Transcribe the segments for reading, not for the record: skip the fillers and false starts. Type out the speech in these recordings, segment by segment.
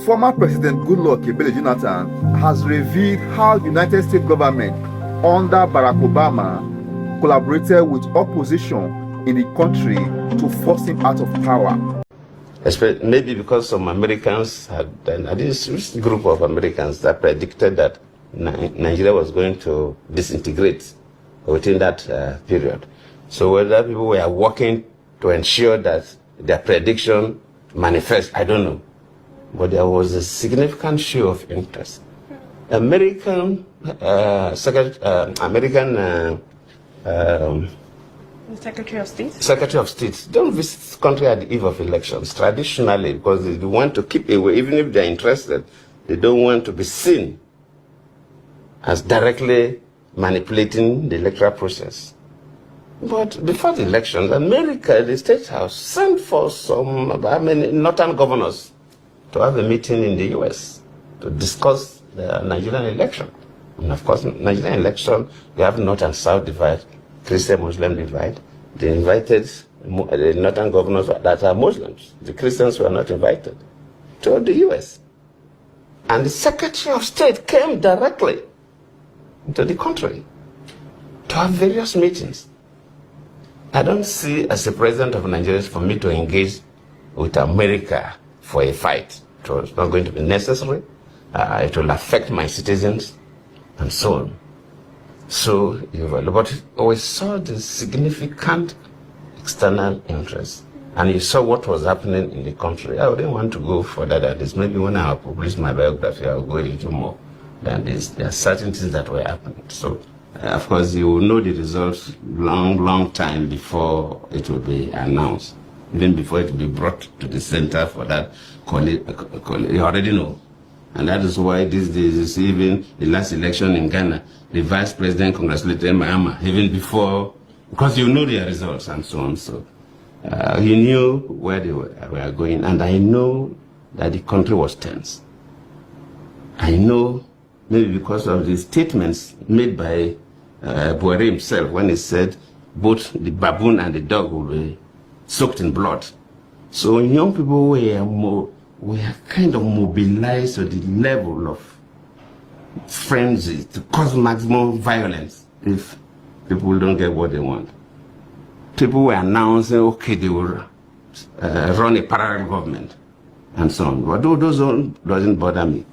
Former President Goodluck Ebele Jonathan has revealed how the United States government under Barack Obama collaborated with opposition in the country to force him out of power. Maybe because some Americans had, this group of Americans that predicted that Nigeria was going to disintegrate within that period. So whether people were working to ensure that their prediction manifests, I don't know. But there was a significant show of interest. American Secretary of State? Secretary of State don't visit the country at the eve of elections, traditionally, because they want to keep away, even if they're interested, they don't want to be seen as directly manipulating the electoral process. But before the elections, America, the State House, sent for some, northern governors to have a meeting in the US to discuss the Nigerian election. And of course, Nigerian election, you have North and South divide, Christian-Muslim divide. They invited the northern governors that are Muslims. The Christians were not invited to the US. And the Secretary of State came directly into the country to have various meetings. I don't see as a president of Nigeria for me to engage with America for a fight. It was not going to be necessary. It will affect my citizens and so on. So, but we saw the significant external interest, and you saw what was happening in the country. I wouldn't want to go further than this. Maybe when I publish my biography, I'll go a little more than this. There are certain things that were happening. So, of course, you will know the results long time before it will be announced, even before it will be brought to the center for that. You already know. And that is why these days, even the last election in Ghana, the vice president congratulated Mahama, even before, because you know their results and so on. So he knew where they were going, and I know that the country was tense. I know, maybe because of the statements made by Buhari himself when he said both the baboon and the dog will be soaked in blood. So young people we are kind of mobilized to the level of frenzy to cause maximum violence if people don't get what they want. People were announcing, okay, they will run a parallel government and so on. But those doesn't bother me.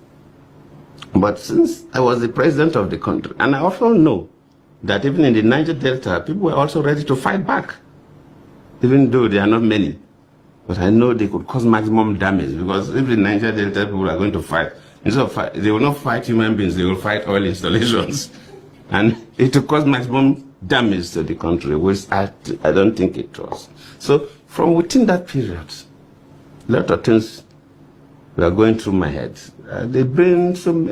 But since I was the president of the country, and I also know that even in the Niger Delta, people were also ready to fight back, even though there are not many. But I know they could cause maximum damage, because if the Niger Delta people are going to fight, instead of fight, they will not fight human beings, they will fight oil installations. And it will cause maximum damage to the country, which I don't think it was. So from within that period, a lot of things were going through my head. They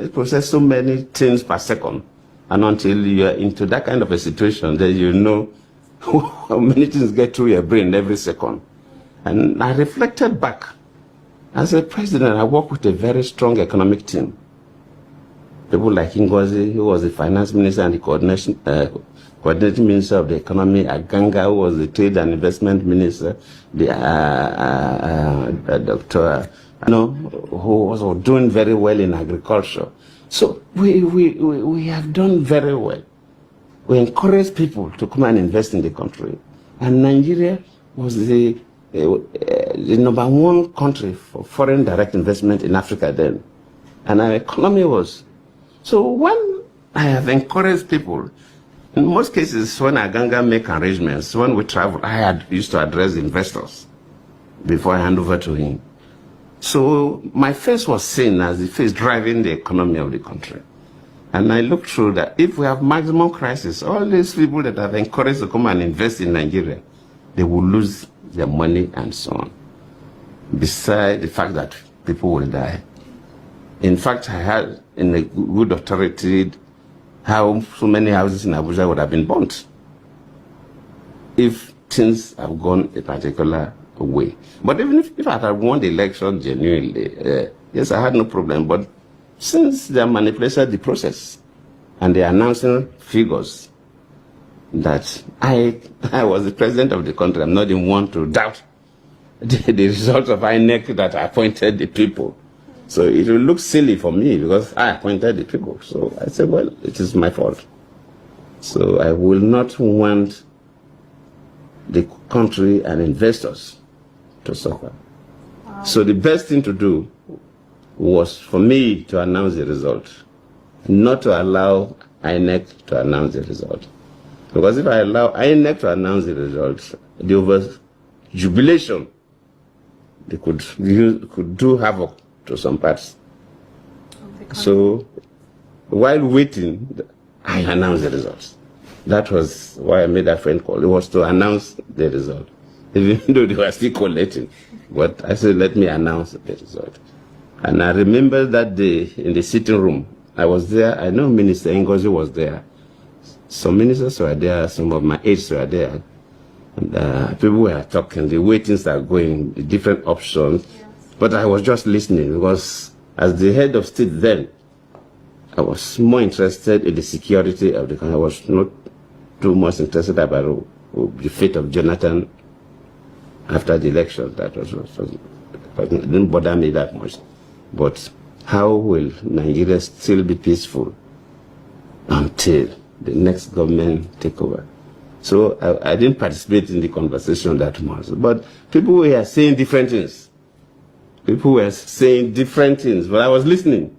process so many things per second. And until you are into that kind of a situation, then you know how many things get through your brain every second. And I reflected back. As a president, I worked with a very strong economic team. People like Ngozi, who was the finance minister and the coordinating minister of the economy, Aganga, who was the trade and investment minister, the Dr. who was doing very well in agriculture. So we have done very well. We encourage people to come and invest in the country. And Nigeria was the number one country for foreign direct investment in Africa then. And our economy was. So when I have encouraged people, in most cases when Aganga make arrangements, when we travel, I used to address investors before I hand over to him. So my face was seen as the face driving the economy of the country. And I looked through that if we have maximum crisis, all these people that have encouraged to come and invest in Nigeria, they will lose their money and so on. Besides the fact that people will die. In fact, I had in a good authority how so many houses in Abuja would have been burnt if things have gone a particular way. But even if I had won the election genuinely, yes, I had no problem. But since they manipulated the process and they are announcing figures that I was the president of the country, I'm not the one to doubt the results of INEC that appointed the people. So it will look silly for me because I appointed the people. So I said, well, it is my fault. So I will not want the country and investors to suffer. Wow. So the best thing to do was for me to announce the result, not to allow INEC to announce the result. Because if I allow INEC to announce the result, the over-jubilation, they could do havoc to some parts. So while waiting, I announced the results. That was why I made that phone call. It was to announce the result, even though they were still collating. But I said, let me announce the result. And I remember that day in the sitting room, I was there. I know Minister Ngozi was there. Some ministers were there. Some of my aides were there. And people were talking. The waitings are going, the different options. Yes. But I was just listening because as the head of state then, I was more interested in the security of the country. I was not too much interested about the fate of Jonathan after the election. That it didn't bother me that much. But how will Nigeria still be peaceful until the next government take over? So I didn't participate in the conversation that much. But people were saying different things. People were saying different things, but I was listening.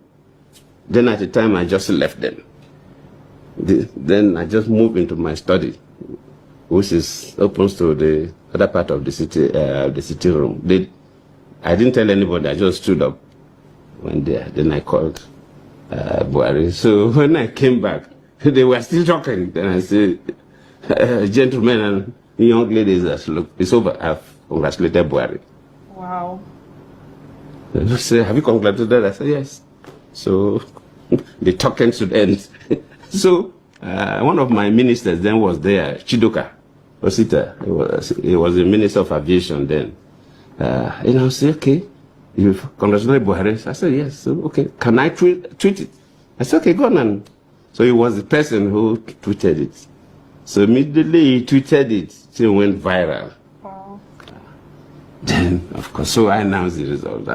Then at the time, I just left them. Then I just moved into my study, which is open to the other part of the city room. I didn't tell anybody. I just stood up one day. Then I called Buhari. So when I came back, they were still talking. Then I said, gentlemen and young ladies, look, it's over. I've congratulated Buhari. Wow. They say, have you congratulated? I said, yes. So the talking should end. So one of my ministers then was there, Chidoka Osita. He was the Minister of Aviation then. And I said, okay, you've congratulated Buhari? I said, yes. So, okay, can I tweet it? I said, okay, go on. And so he was the person who tweeted it. So immediately he tweeted it, it went viral. Wow. Then, of course, so I announced the result.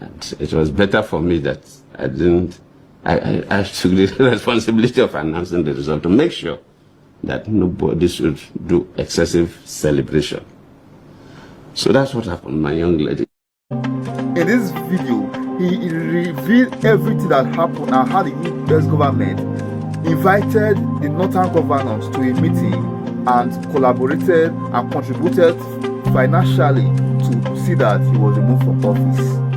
And it was better for me that I took the responsibility of announcing the result to make sure that nobody should do excessive celebration. So that's what happened, my young lady. In this video, he revealed everything that happened and how the US government invited the northern governors to a meeting and collaborated and contributed financially to see that he was removed from office.